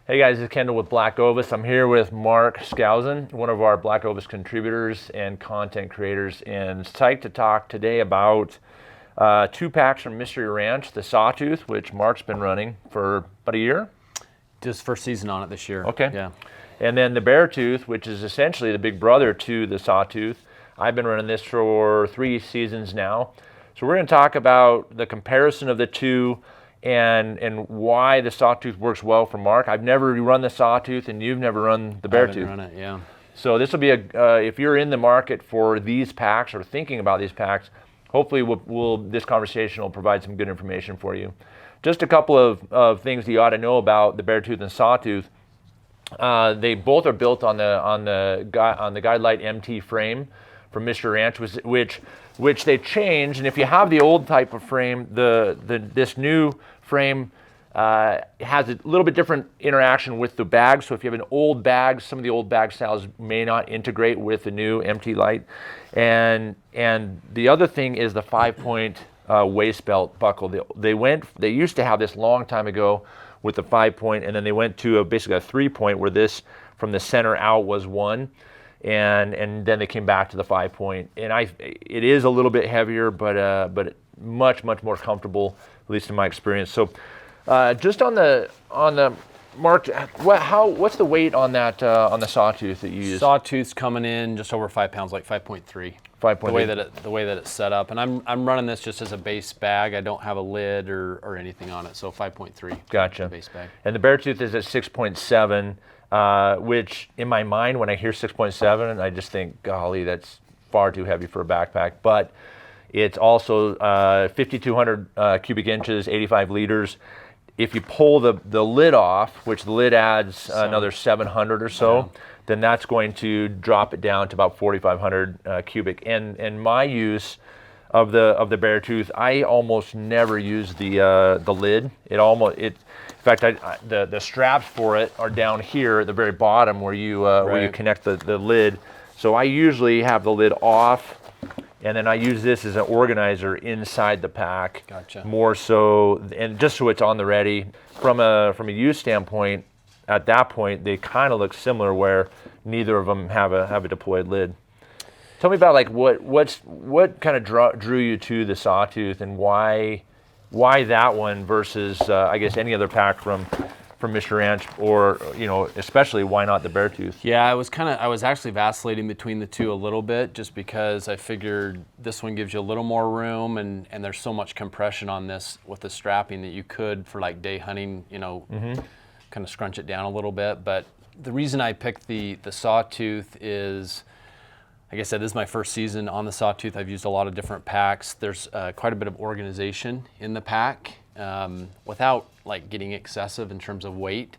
Hey guys, it's Kendall with BlackOvis. I'm here with Mark Skousen, one of our BlackOvis contributors and content creators, and psyched to talk today about 2 packs from Mystery Ranch, the Sawtooth, which Mark's been running for about a year. Just first season on it this year. Okay. Yeah. And then the Beartooth, which is essentially the big brother to the Sawtooth. I've been running this for 3 seasons now. So we're going to talk about the comparison of the two and why the Sawtooth works well for Mark. I've never run the Sawtooth, and you've never run the Beartooth. I haven't run it, yeah. So this will be if you're in the market for these packs or thinking about these packs, hopefully this conversation will provide some good information for you. Just a couple of things that you ought to know about the Beartooth and Sawtooth. They both are built on the Guidelight MT frame from Mystery Ranch, which they changed. And if you have the old type of frame, this new frame has a little bit different interaction with the bag. So if you have an old bag, some of the old bag styles may not integrate with the new MT light. And the other thing is the 5-point waist belt buckle. They used to have this long time ago with the 5-point, and then they went to basically a 3-point where this from the center out was 1. And then they came back to the 5-point, and it is a little bit heavier, but much more comfortable, at least in my experience. So, just on the Mark, what's the weight on that on the Sawtooth that you use? Sawtooth's coming in just over 5 pounds, like 5.3. 5.3. The way that it's set up, and I'm running this just as a base bag. I don't have a lid or anything on it, so 5.3. Gotcha. Base bag. And the Beartooth is at 6.7. Which in my mind, when I hear 6.7, I just think, golly, that's far too heavy for a backpack. But it's also 5,200 cubic inches, 85 liters. If you pull the lid off, which the lid adds another 700 or so, then that's going to drop it down to about 4,500 cubic. And my use of the Beartooth, I almost never use the lid. In fact, the straps for it are down here at the very bottom where you connect the lid. So I usually have the lid off, and then I use this as an organizer inside the pack. Gotcha. More so, and just so it's on the ready. From a use standpoint, at that point they kind of look similar, where neither of them have a deployed lid. Tell me about what kind of drew you to the Sawtooth, and why that one versus I guess any other pack from Mystery Ranch, or especially why not the Beartooth? Yeah, I was actually vacillating between the two a little bit, just because I figured this one gives you a little more room, and there's so much compression on this with the strapping that you could, for like day hunting, kind of scrunch it down a little bit. But the reason I picked the Sawtooth is, like I said, this is my first season on the Sawtooth. I've used a lot of different packs. There's quite a bit of organization in the pack, without like getting excessive in terms of weight.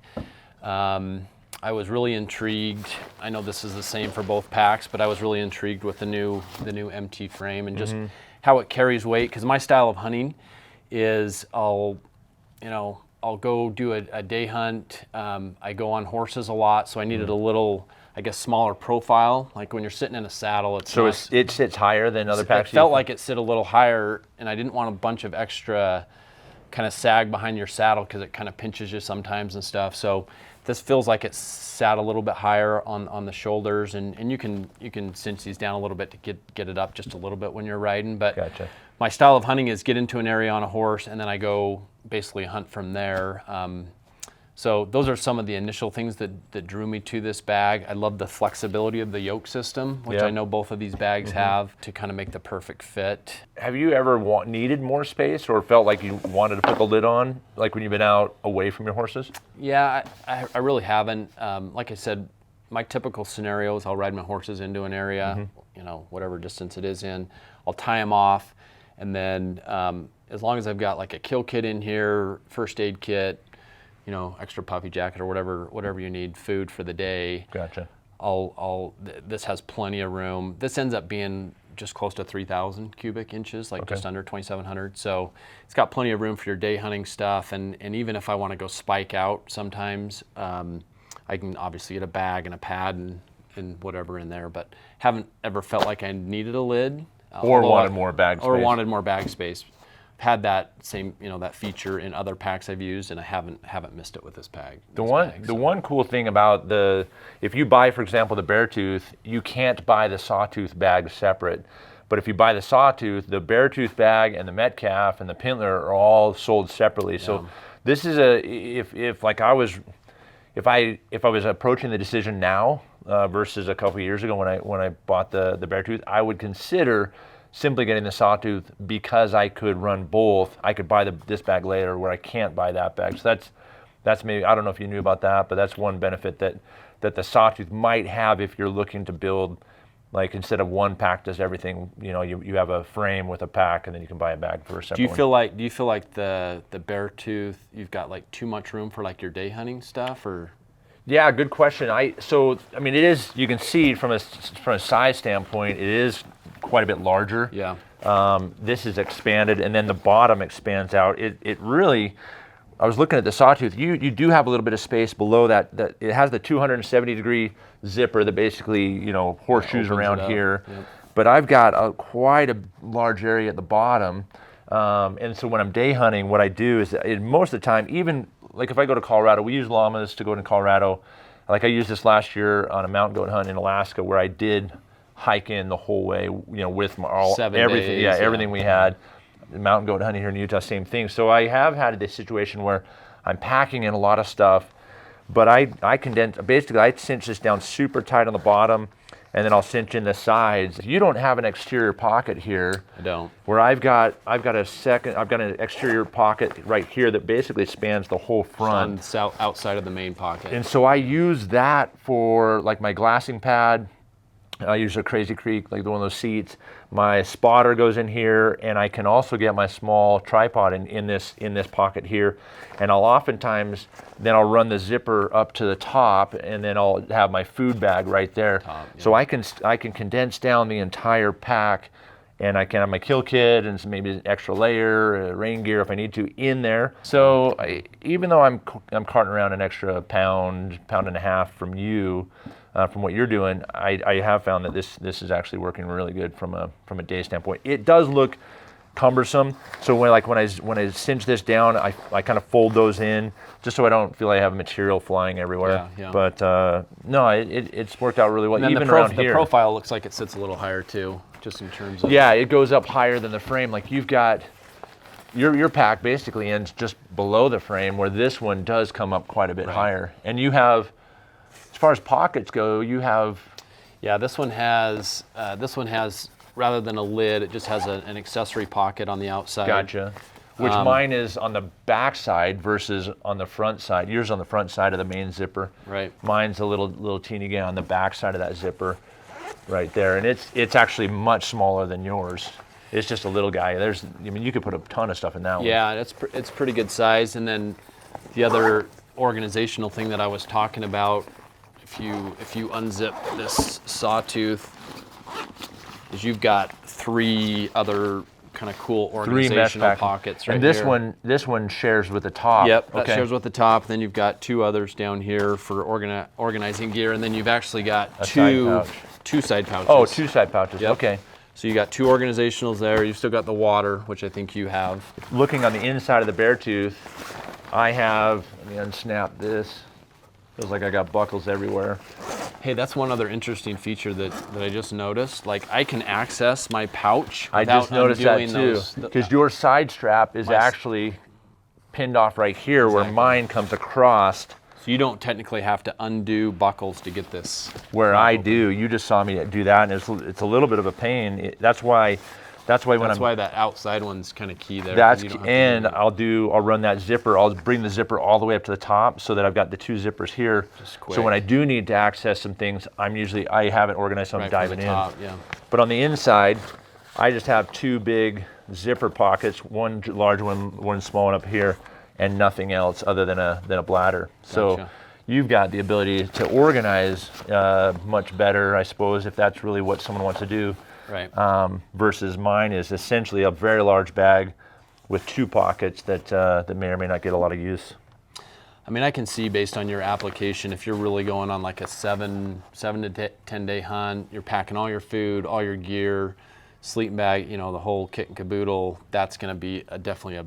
I was really intrigued. I know this is the same for both packs, but I was really intrigued with the new MT frame and just how it carries weight. Because my style of hunting is I'll go do a day hunt. I go on horses a lot, so I needed a little, I guess, smaller profile. Like when you're sitting in a saddle, it sits higher than other packs. It felt like it sit a little higher, and I didn't want a bunch of extra kind of sag behind your saddle, because it kind of pinches you sometimes and stuff. So this feels like it's sat a little bit higher on the shoulders, and you can cinch these down a little bit to get it up just a little bit when you're riding. But Gotcha. My style of hunting is get into an area on a horse, and then I go basically hunt from there. So those are some of the initial things that drew me to this bag. I love the flexibility of the Yoke system, which I know both of these bags have, to kind of make the perfect fit. Have you ever needed more space, or felt like you wanted to put the lid on, like when you've been out away from your horses? Yeah, I really haven't. Like I said, my typical scenario is I'll ride my horses into an area, whatever distance it is in. I'll tie them off, and then as long as I've got like a kill kit in here, first aid kit, extra puffy jacket or whatever you need, food for the day. Gotcha. This has plenty of room. This ends up being just close to 3,000 cubic inches, like just under 2,700. So it's got plenty of room for your day hunting stuff. And even if I want to go spike out sometimes, I can obviously get a bag and a pad and whatever in there, but haven't ever felt like I needed a lid. Or wanted more bag space. Or wanted more bag space. had that same, that feature in other packs I've used, and I haven't missed it with this bag. The one cool thing about if you buy, for example, the Beartooth, you can't buy the Sawtooth bag separate. But if you buy the Sawtooth, the Beartooth bag and the Metcalf and the Pintler are all sold separately. Yeah. So this is if I was approaching the decision now versus a couple of years ago when I bought the Beartooth, I would consider simply getting the Sawtooth because I could run both. I could buy this bag later where I can't buy that bag. So that's maybe, I don't know if you knew about that, but that's one benefit that the Sawtooth might have if you're looking to build, like, instead of one pack does everything, you have a frame with a pack and then you can buy a bag for a separate Do you feel like the Beartooth, you've got like too much room for like your day hunting stuff, or? Yeah, good question. It is, you can see from a size standpoint, it is quite a bit larger. Yeah. This is expanded, and then the bottom expands out. It really, I was looking at the Sawtooth, you do have a little bit of space below that it has the 270-degree zipper that basically, horseshoes around here. Yep. But I've got quite a large area at the bottom. And so when I'm day hunting, what I do is, most of the time, even like if I go to Colorado, we use llamas to go to Colorado. Like I used this last year on a mountain goat hunt in Alaska where I did hike in the whole way, with everything. Days, everything we had. Mountain goat hunting here in Utah, same thing. So I have had this situation where I'm packing in a lot of stuff, but I condense. Basically, I cinch this down super tight on the bottom, and then I'll cinch in the sides. You don't have an exterior pocket here. I don't. Where I've got an exterior pocket right here that basically spans the whole front. Outside of the main pocket. And so I use that for like my glassing pad. I use a Crazy Creek, like one of those seats. My spotter goes in here, and I can also get my small tripod in this pocket here. And I'll oftentimes, then I'll run the zipper up to the top, and then I'll have my food bag right there. So I can condense down the entire pack, and I can have my kill kit and maybe an extra layer, rain gear if I need to in there. So even though I'm carting around an extra pound and a half from you, from what you're doing, I have found that this is actually working really good from a day standpoint. It does look cumbersome, so when I cinch this down, I kind of fold those in just so I don't feel I have material flying everywhere. Yeah. But no, it's worked out really well. And even around here, the profile looks like it sits a little higher too, just in terms of. Yeah, it goes up higher than the frame. Like you've got your pack basically ends just below the frame, where this one does come up quite a bit higher, and you have. As far as pockets go, you have. Yeah, this one has rather than a lid, it just has an accessory pocket on the outside. Gotcha. Which mine is on the back side versus on the front side. Yours on the front side of the main zipper. Right. Mine's a little teeny guy on the back side of that zipper, right there, and it's actually much smaller than yours. It's just a little guy. You could put a ton of stuff in that one. Yeah, it's pretty good size. And then the other organizational thing that I was talking about. If you unzip this Sawtooth, is you've got 3 other kind of cool organizational pockets right here. And this one shares with the top. Yep, that shares with the top. Then you've got 2 others down here for organizing gear, and then you've actually got two side pouches. Oh, 2 side pouches. Yep. Okay. So you got 2 organizationals there. You've still got the water, which I think you have. Looking on the inside of the Beartooth, I have. Let me unsnap this. Feels like I got buckles everywhere. Hey, that's one other interesting feature that I just noticed. Like, I can access my pouch I without just noticed that too, because your side strap is actually pinned off right here, where mine comes across. So you don't technically have to undo buckles to get this. Where I do. You just saw me do that, and it's a little bit of a pain. That's why that outside one's kind of key there. I'll run that zipper. I'll bring the zipper all the way up to the top so that I've got the 2 zippers here. So when I do need to access some things, I have it organized, so I'm diving in. Yeah. But on the inside, I just have 2 big zipper pockets, one large one small one up here, and nothing else other than a bladder. Gotcha. So you've got the ability to organize much better, I suppose, if that's really what someone wants to do. Right. Versus mine is essentially a very large bag with 2 pockets that may or may not get a lot of use. I mean, I can see based on your application, if you're really going on like a 7 to 10 day hunt, you're packing all your food, all your gear, sleeping bag, you know, the whole kit and caboodle, that's going to be definitely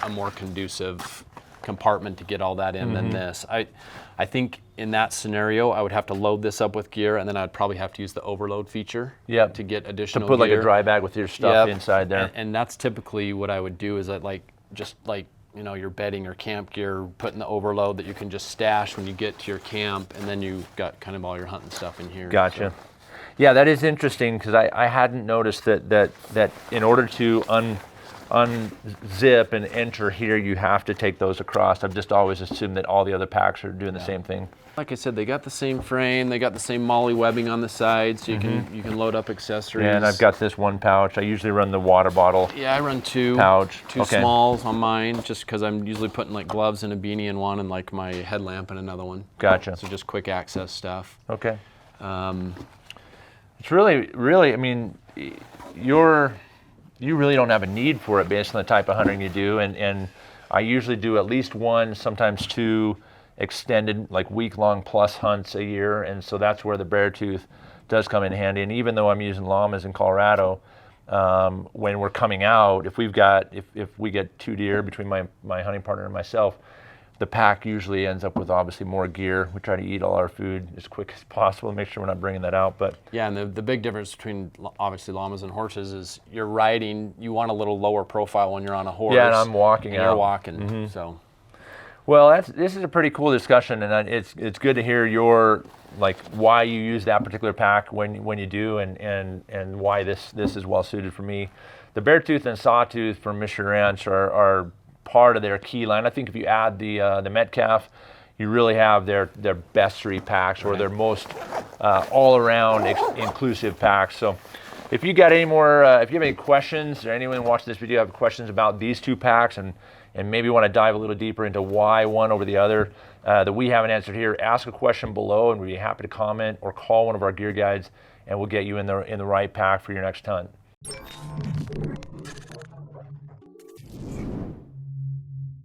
a more conducive compartment to get all that in than this. I think in that scenario, I would have to load this up with gear, and then I'd probably have to use the overload feature to get additional to put gear. like a dry bag with your stuff inside there. And that's typically what I would do is just like you know, your bedding or camp gear, put in the overload that you can just stash when you get to your camp, and then you've got kind of all your hunting stuff in here. Gotcha. So. Yeah, that is interesting because I hadn't noticed that in order to unzip and enter here, you have to take those across. I've just always assumed that all the other packs are doing the same thing. Like I said, they got the same frame, they got the same MOLLE webbing on the side, so you can load up accessories. Yeah, and I've got this one pouch. I usually run the water bottle. Yeah, I run two smalls on mine, just because I'm usually putting like gloves and a beanie in one, and like my headlamp in another one. Gotcha. So just quick access stuff. Okay. It's really, I mean, you really don't have a need for it based on the type of hunting you do, and I usually do at least one, sometimes two extended, like week-long plus hunts a year, and so that's where the Beartooth does come in handy. And even though I'm using llamas in Colorado, when we're coming out, if we get 2 deer between my hunting partner and myself, the pack usually ends up with obviously more gear. We try to eat all our food as quick as possible and make sure we're not bringing that out. But yeah, and the big difference between obviously llamas and horses is you're riding, you want a little lower profile when you're on a horse. Yeah, and I'm walking out. You're walking, so. Well, this is a pretty cool discussion, and it's good to hear your, like, why you use that particular pack when you do, and why this is well suited for me. The Beartooth and Sawtooth from Mission Ranch are part of their key line. I think if you add the Metcalf, you really have their best 3 packs, or their most all-around inclusive packs. So if you got any more, if you have any questions, or anyone watching this video have questions about these 2 packs, and maybe want to dive a little deeper into why one over the other that we haven't answered here, ask a question below, and we'd be happy to comment or call one of our gear guides, and we'll get you in the right pack for your next hunt.